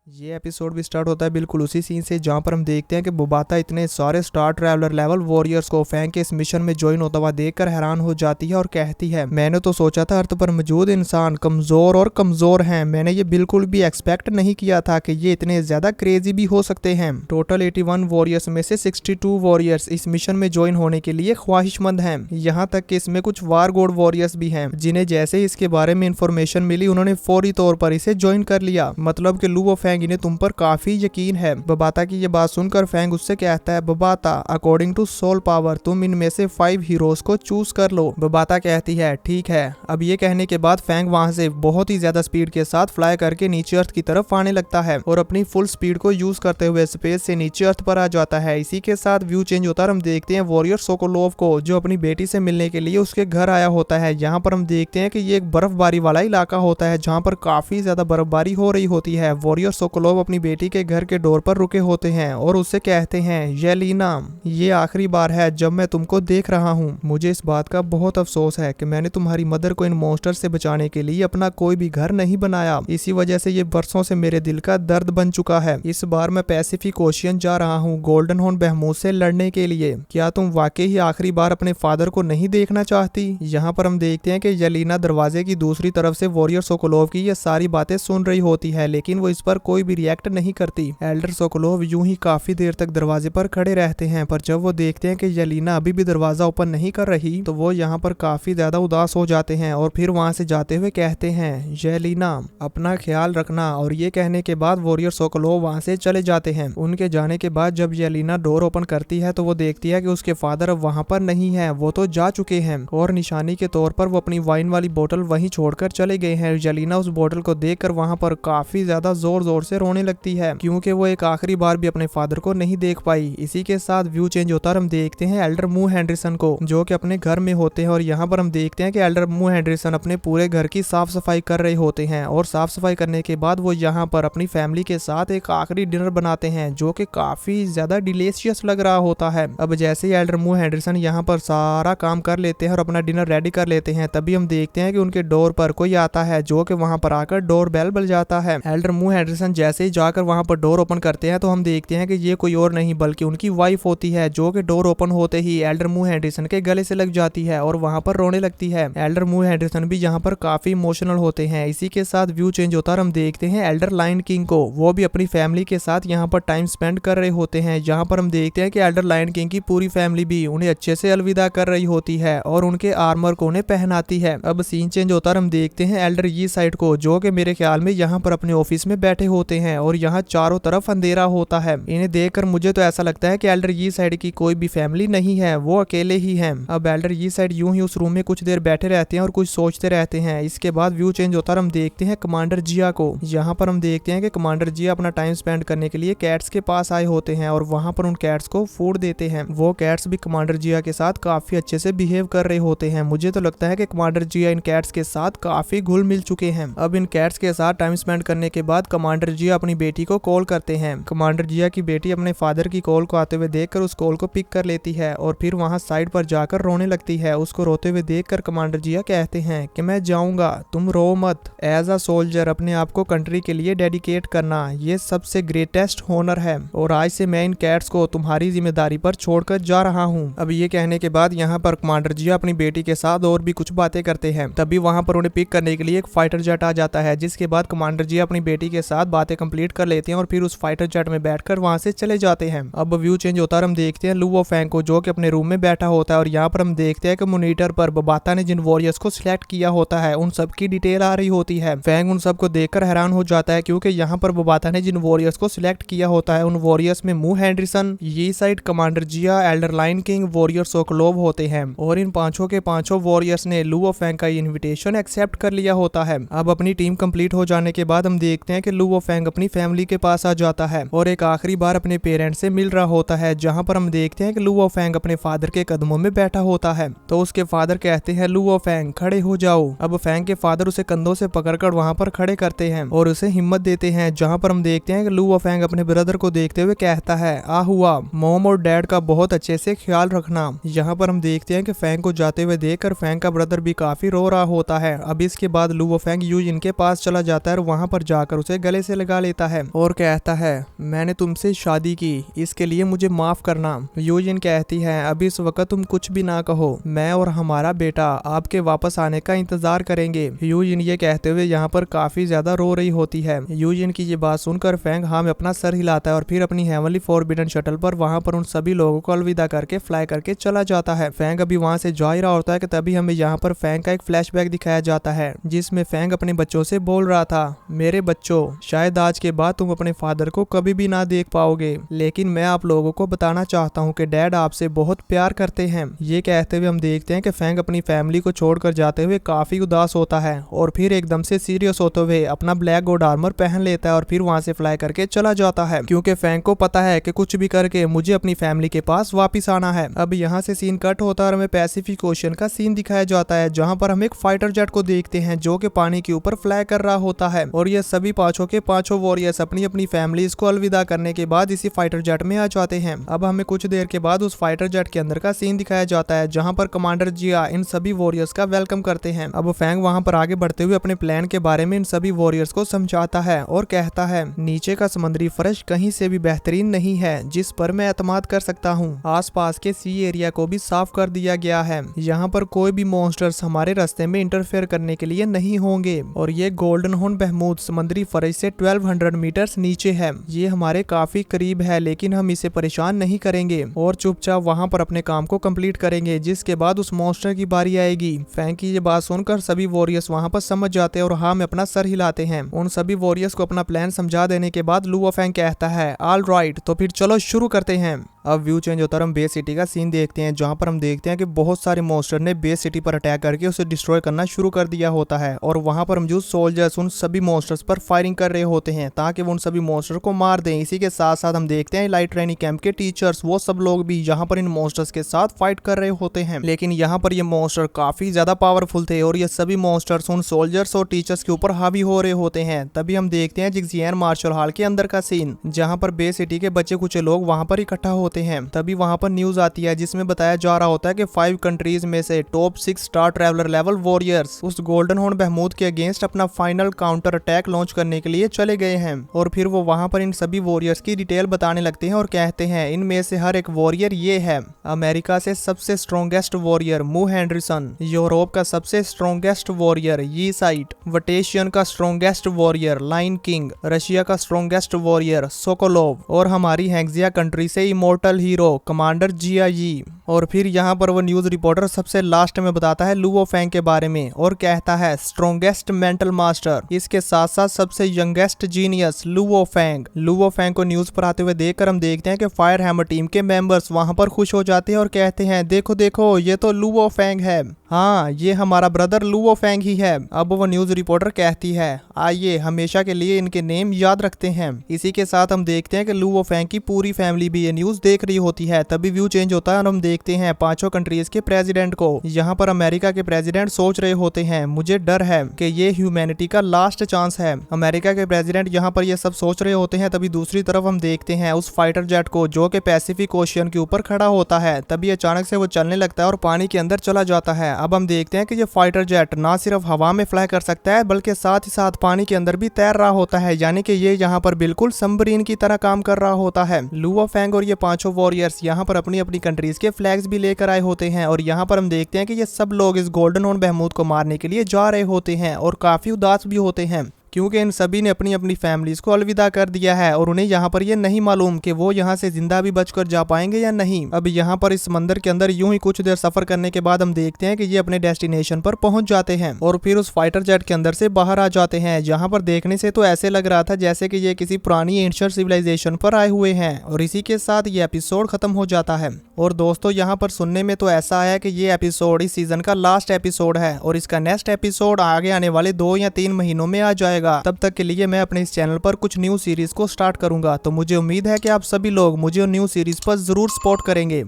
ये एपिसोड भी स्टार्ट होता है बिल्कुल उसी सीन से जहां पर हम देखते हैं कि बुबाता इतने सारे स्टार ट्रैवलर लेवल वॉरियर्स को फैंग के इस मिशन में ज्वाइन होता हुआ देखकर हैरान हो जाती है और कहती है, मैंने तो सोचा था अर्थ पर मौजूद इंसान कमजोर और कमजोर हैं। मैंने ये बिल्कुल भी एक्सपेक्ट नहीं किया था कि ये इतने ज्यादा क्रेजी भी हो सकते हैं। टोटल 81 वॉरियर्स में से 62 वॉरियर्स इस मिशन में ज्वाइन होने के लिए ख्वाहिशमंद हैं। यहाँ तक कि इसमें कुछ वार गॉड वॉरियर्स भी हैं जिन्हें जैसे ही इसके बारे में इंफॉर्मेशन मिली उन्होंने फौरी तौर पर इसे ज्वाइन कर लिया। मतलब कि लुओ फैंग इन्हें तुम पर काफी यकीन है। बबाता की ये बात सुनकर फैंग उससे कहता है, बबाता अकॉर्डिंग टू सोल पावर तुम इनमें से 5 हीरोज को चूज कर लो। बबाता कहती है ठीक है। अब ये कहने के बाद फैंग वहां से बहुत ही ज्यादा स्पीड के साथ फ्लाई करके नीचे अर्थ की तरफ आने लगता है और अपनी फुल स्पीड को यूज करते हुए स्पेस से नीचे अर्थ पर आ जाता है। इसी के साथ व्यू चेंज होता है। हम देखते हैं वॉरियर सोकोलोव को जो अपनी बेटी से मिलने के लिए उसके घर आया होता है। यहाँ पर हम देखते हैं कि ये एक बर्फबारी वाला इलाका होता है जहाँ पर काफी ज्यादा बर्फबारी हो रही होती है। वॉरियर सोकोलोव अपनी बेटी के घर के डोर पर रुके होते हैं और उससे कहते हैं, येलिना ये आखिरी बार है जब मैं तुमको देख रहा हूँ। मुझे इस बात का बहुत अफसोस है कि मैंने तुम्हारी मदर को इन मॉन्स्टर से बचाने के लिए अपना कोई भी घर नहीं बनाया। इसी वजह से ये बरसों से मेरे दिल का दर्द बन चुका है। इस बार मैं पैसिफिक ओशियन जा रहा हूँ गोल्डन हॉर्न बेहमूथ से लड़ने के लिए। क्या तुम वाकई ही आखिरी बार अपने फादर को नहीं देखना चाहती? यहाँ पर हम देखते हैं कि येलिना दरवाजे की दूसरी तरफ से वॉरियर सोकोलोव की ये सारी बातें सुन रही होती है लेकिन वो इस पर कोई भी रिएक्ट नहीं करती। एल्डर सोकोलोव यूं ही काफी देर तक दरवाजे पर खड़े रहते हैं पर जब वो देखते हैं कि येलिना अभी भी दरवाजा ओपन नहीं कर रही तो वो यहाँ पर काफी ज्यादा उदास हो जाते हैं और फिर वहां से जाते हुए कहते हैं, येलिना अपना ख्याल रखना। और ये कहने के बाद वॉरियर सोकोलोव वहां से चले जाते हैं। उनके जाने के बाद जब येलिना डोर ओपन करती है तो वो देखती है कि उसके फादर अब वहां पर नहीं है, वो तो जा चुके हैं और निशानी के तौर पर वो अपनी वाइन वाली बोतल वहीं छोड़कर चले गए हैं। येलिना उस बोतल को देखकर वहां पर काफी ज्यादा जोर जोर से रोने लगती है क्योंकि वो एक आखिरी बार भी अपने फादर को नहीं देख पाई। इसी के साथ व्यू चेंज होता है। हम देखते हैं एल्डर मू हेंडरसन को जो कि अपने घर में होते हैं और यहाँ पर हम देखते हैं कि एल्डर मू हेंडरसन अपने पूरे घर की साफ सफाई कर रहे होते हैं और साफ सफाई करने के बाद वो यहाँ पर अपनी फैमिली के साथ एक आखिरी डिनर बनाते हैं जो कि काफी ज्यादा डिलीशियस लग रहा होता है। अब जैसे ही एल्डर मू हेंडरसन यहाँ पर सारा काम कर लेते हैं और अपना डिनर रेडी कर लेते हैं तभी हम देखते हैं कि उनके डोर पर कोई आता है जो कि वहां पर आकर डोर बेल बज जाता है। एल्डर मू हेंडरसन जैसे ही जाकर वहां पर डोर ओपन करते हैं तो हम देखते हैं कि ये कोई और नहीं बल्कि उनकी वाइफ होती है जो कि डोर ओपन होते ही एल्डर मू हेंडरसन के गले से लग जाती है और वहां पर रोने लगती है। एल्डर मू हेंडरसन भी यहाँ पर काफी इमोशनल होते हैं। इसी के साथ व्यू चेंज होता है। हम देखते हैं एल्डर लायन किंग को, वो भी अपनी फैमिली के साथ यहाँ पर टाइम स्पेंड कर रहे होते हैं। यहाँ पर हम देखते हैं कि एल्डर लायन किंग की पूरी फैमिली भी उन्हें अच्छे से अलविदा कर रही होती है और उनके आर्मर को उन्हें पहनाती है। अब सीन चेंज होता है। हम देखते हैं एल्डर ये साइड को जो कि मेरे ख्याल में यहाँ पर अपने ऑफिस में बैठे होते हैं और यहाँ चारों तरफ अंधेरा होता है। इन्हें देखकर मुझे तो ऐसा लगता है कि एल्डर ये साइड की कोई भी फैमिली नहीं है, वो अकेले ही हैं। अब एल्डर ये साइड यूं ही उस रूम में कुछ देर बैठे रहते हैं और कुछ सोचते रहते हैं। इसके बाद व्यू चेंज होता है। हम देखते हैं कमांडर जिया को। यहाँ पर हम देखते हैं कि कमांडर जिया अपना टाइम स्पेंड करने के लिए कैट्स के पास आए होते हैं और वहां पर उन कैट्स को फूड देते हैं। वो कैट्स भी कमांडर जिया के साथ काफी अच्छे से बिहेव कर रहे होते हैं। मुझे तो लगता है कि कमांडर जिया इन कैट्स के साथ काफी घुल मिल चुके हैं। अब इन कैट्स के साथ टाइम स्पेंड करने के बाद कमांडर जिया अपनी बेटी को कॉल करते हैं। कमांडर जिया की बेटी अपने फादर की कॉल को आते हुए देखकर उस कॉल को पिक कर लेती है और फिर वहां साइड पर जाकर रोने लगती है। उसको रोते हुए देखकर कमांडर जिया कहते हैं कि मैं जाऊंगा, तुम रो मत। एज अ सोल्जर अपने आप को कंट्री के लिए डेडिकेट करना ये सबसे ग्रेटेस्ट होनर है और आज से मैं इन कैट्स को तुम्हारी जिम्मेदारी पर छोड़कर जा रहा हूँ। अब ये कहने के बाद यहाँ पर कमांडर जिया अपनी बेटी के साथ और भी कुछ बातें करते हैं। तभी वहां पर उन्हें पिक करने के लिए एक फाइटर जेट आ जाता है जिसके बाद कमांडर जिया अपनी बेटी के साथ बातें कंप्लीट कर लेते हैं और फिर उस फाइटर जेट में बैठकर वहां से चले जाते हैं। अब व्यू चेंज होता है। हम देखते हैं लुओ फैंग को जो कि अपने रूम में बैठा होता है और यहाँ पर हम देखते हैं कि मॉनिटर पर बबाता ने जिन वॉरियर्स को सिलेक्ट किया होता है उन सब की डिटेल आ रही होती है। फैंग उन सबको देखकर हैरान हो जाता है क्योंकि यहाँ पर बबाता ने जिन वॉरियर्स को सिलेक्ट किया होता है उन वॉरियर्स में मू हेंडरसन, ये side commander Jia, elder lion king, warrior Sokolov होते हैं और इन पांचों के पांचों वॉरियर्स ने लुओ फैंग का इन्विटेशन एक्सेप्ट कर लिया होता है। अब अपनी टीम कंप्लीट हो जाने के बाद हम देखते हैं कि लुओ फैंग अपनी फैमिली के पास आ जाता है और एक आखिरी बार अपने पेरेंट्स से मिल रहा होता है। जहां पर हम देखते हैं कि लुओ फैंग अपने फादर के कदमों में बैठा होता है तो उसके फादर कहते हैं, लुओ फैंग खड़े हो जाओ। अब फैंग के फादर उसे कंधों से पकड़कर वहां पर खड़े करते हैं और उसे हिम्मत देते हैं। जहां पर हम देखते हैं कि लुओ फैंग अपने ब्रदर को देखते हुए कहता है, आ हुआ मॉम और डैड का बहुत अच्छे से ख्याल रखना। यहाँ पर हम देखते हैं कि फैंग को जाते हुए देखकर फैंग का ब्रदर भी काफी रो रहा होता है। अब इसके बाद लुओ फैंग यूजिन के पास चला जाता है और वहां पर जाकर उसे गले से लगा लेता है और कहता है मैंने तुमसे शादी की, इसके लिए मुझे माफ करना। यूजिन कहती है अभी इस वक्त तुम कुछ भी ना कहो, मैं और हमारा बेटा आपके वापस आने का इंतजार करेंगे। यूजिन ये कहते हुए यहाँ पर काफी ज्यादा रो रही होती है। यूजिन की ये बात सुनकर फैंग हाँ में अपना सर हिलाता है और फिर अपनी हेवनली फॉरबिडन शटल पर वहाँ पर उन सभी लोगों को अलविदा करके फ्लाई करके चला जाता है। फैंग अभी वहाँ से जा ही रहा होता है कि तभी हमें यहाँ पर फैंग का एक फ्लैशबैक दिखाया जाता है जिसमें फैंग अपने बच्चों से बोल रहा था मेरे बच्चों, शायद आज के बाद तुम अपने फादर को कभी भी ना देख पाओगे, लेकिन मैं आप लोगों को बताना चाहता हूँ कि डैड आपसे बहुत प्यार करते हैं। ये कहते हुए हम देखते हैं कि फैंग अपनी फैमिली को छोड़कर जाते हुए काफी उदास होता है और फिर एकदम से सीरियस होते हुए अपना ब्लैक गोल्ड आर्मर पहन लेता है और फिर वहाँ से फ्लाई करके चला जाता है क्योंकि फैंग को पता है कि कुछ भी करके मुझे अपनी फैमिली के पास वापिस आना है। अब यहाँ से सीन कट होता है और हमें पैसिफिक ओशन का सीन दिखाया जाता है जहाँ पर हम एक फाइटर जेट को देखते हैं जो कि पानी के ऊपर फ्लाई कर रहा होता है और ये सभी पांचों के पांचों वॉरियर्स अपनी अपनी फैमिलीज को अलविदा करने के बाद इसी फाइटर जेट में आ जाते हैं। अब हमें कुछ देर के बाद उस फाइटर जेट के अंदर का सीन दिखाया जाता है जहाँ पर कमांडर जिया इन सभी वॉरियर्स का वेलकम करते हैं। अब फैंग वहाँ पर आगे बढ़ते हुए अपने प्लान के बारे में इन सभी वॉरियर्स को समझाता है और कहता है नीचे का समुद्री फर्श कहीं से भी बेहतरीन नहीं है जिस पर मैं एतमाद कर सकता हूँ। आसपास के सी एरिया को भी साफ कर दिया गया है, यहाँ पर कोई भी मॉन्स्टर्स हमारे रास्ते में इंटरफेयर करने के लिए नहीं होंगे और ये गोल्डन हॉर्न बहमूद समुद्री फर्श से 1200 मीटर्स नीचे है। ये हमारे काफी करीब है लेकिन हम इसे परेशान नहीं करेंगे और चुपचाप वहाँ पर अपने काम को कंप्लीट करेंगे जिसके बाद उस मॉन्स्टर की बारी आएगी। फैंग की ये बात सुनकर सभी वॉरियर्स वहाँ पर समझ जाते हैं और हाँ में अपना सर हिलाते हैं। उन सभी वॉरियर्स को अपना प्लान समझा देने के बाद लुओ फैंग कहता है ऑल राइट, तो फिर चलो शुरू करते हैं। अब व्यू चेंज होता है, हम बेस सिटी का सीन देखते हैं जहाँ पर हम देखते हैं कि बहुत सारे मॉन्स्टर ने बेस सिटी पर अटैक करके उसे डिस्ट्रॉय करना शुरू कर दिया होता है और वहाँ पर मौजूद सोल्जर्स उन सभी मॉन्स्टर्स पर फायरिंग कर रहे होते हैं ताकि वो उन सभी मॉन्स्टर को मार दें। इसी के साथ साथ हम देखते हैं लाइट ट्रेनिंग कैंप के टीचर्स वो सब लोग भी यहाँ पर इन मॉन्स्टर्स के साथ फाइट कर रहे होते हैं, लेकिन यहाँ पर ये मॉन्स्टर काफी ज्यादा पावरफुल थे और ये सभी मॉन्स्टर्स उन सोल्जर्स और टीचर्स के ऊपर हावी हो रहे होते हैं। तभी हम देखते हैं जिक्सियन मार्शल हॉल के अंदर का सीन जहाँ पर बेस सिटी के बच्चे कुछ लोग वहाँ पर इकट्ठा होते हैं। तभी वहाँ पर न्यूज आती है जिसमें बताया जा रहा होता है कि 5 कंट्रीज में से top 6 star traveller level warriors उस गोल्डन हॉर्न बहमूद के अगेंस्ट अपना फाइनल काउंटर अटैक लॉन्च करने के लिए चले गए हैं और फिर वो वहाँ पर इन सभी वॉरियर्स की डिटेल बताने लगते हैं और कहते हैं इनमें से हर एक वॉरियर ये है अमेरिका से सबसे स्ट्रॉन्गेस्ट वॉरियर मू हेनरिसन, यूरोप का सबसे स्ट्रॉन्गेस्ट वॉरियर यी साइट, वटेशियन का strongest warrior Lion King, Russia का स्ट्रॉन्गेस्ट वॉरियर सोकोलोव और हमारी हेक्सिया कंट्री से इमोर्टल हीरो कमांडर जिया यी। और फिर यहाँ पर वो न्यूज रिपोर्टर सबसे लास्ट में बताता है लुओ फैंग के बारे में और कहता है स्ट्रॉन्गेस्ट मेंटल मास्टर, इसके साथ साथ सबसे youngest genius Luo Fang. Luo Fang को न्यूज पर आते हुए देखकर हम देखते हैं कि फायर हैमर टीम के मेंबर्स वहां पर खुश हो जाते हैं और कहते हैं देखो देखो ये तो लुओ फैंग है, हाँ ये हमारा ब्रदर लुओ फैंग ही है। अब वो न्यूज रिपोर्टर कहती है आइए हमेशा के लिए इनके नेम याद रखते हैं। इसी के साथ हम देखते हैं कि लुओ फैंग की पूरी फैमिली भी ये न्यूज देख रही होती है। तभी व्यू चेंज होता है और हम देखते हैं 5 कंट्रीज के प्रेसिडेंट को। यहाँ पर अमेरिका के प्रेसिडेंट सोच रहे होते हैं मुझे डर है कि ये ह्यूमैनिटी का लास्ट चांस है। अमेरिका के प्रेसिडेंट यहाँ पर ये सब सोच रहे होते हैं। तभी दूसरी तरफ हम देखते हैं उस फाइटर जेट को जो कि पैसिफिक ओशियन के ऊपर खड़ा होता है। तभी अचानक से वो चलने लगता है और पानी के अंदर चला जाता है। अब हम देखते हैं कि ये फाइटर जेट ना सिर्फ हवा में फ्लाई कर सकता है बल्कि साथ ही साथ पानी के अंदर भी तैर रहा होता है, यानी कि ये यहाँ पर बिल्कुल सबमरीन की तरह काम कर रहा होता है। लुओ फैंग और ये 5 वॉरियर्स यहाँ पर अपनी अपनी कंट्रीज के फ्लैग्स भी लेकर आए होते हैं और यहाँ पर हम देखते हैं कि ये सब लोग इस गोल्डन हॉर्न बहमूद को मारने के लिए जा रहे होते हैं और काफी उदास भी होते हैं क्योंकि इन सभी ने अपनी अपनी फैमिलीज को अलविदा कर दिया है और उन्हें यहाँ पर ये नहीं मालूम कि वो यहाँ से जिंदा भी बचकर जा पाएंगे या नहीं। अब यहाँ पर इस मंदिर के अंदर यूं ही कुछ देर सफर करने के बाद हम देखते हैं कि ये अपने डेस्टिनेशन पर पहुंच जाते हैं और फिर उस फाइटर जेट के अंदर से बाहर आ जाते हैं। यहाँ पर देखने से तो ऐसे लग रहा था जैसे कि ये किसी पुरानी एंशिएंट सिविलाइजेशन पर आए हुए हैं और इसी के साथ ये एपिसोड खत्म हो जाता है। और दोस्तों यहाँ पर सुनने में तो ऐसा आया कि ये एपिसोड इस सीजन का लास्ट एपिसोड है और इसका नेक्स्ट एपिसोड आगे आने वाले 2 या 3 महीनों में आ जाएगा। तब तक के लिए मैं अपने इस चैनल पर कुछ न्यू सीरीज को स्टार्ट करूंगा, तो मुझे उम्मीद है कि आप सभी लोग मुझे न्यू सीरीज पर जरूर सपोर्ट करेंगे।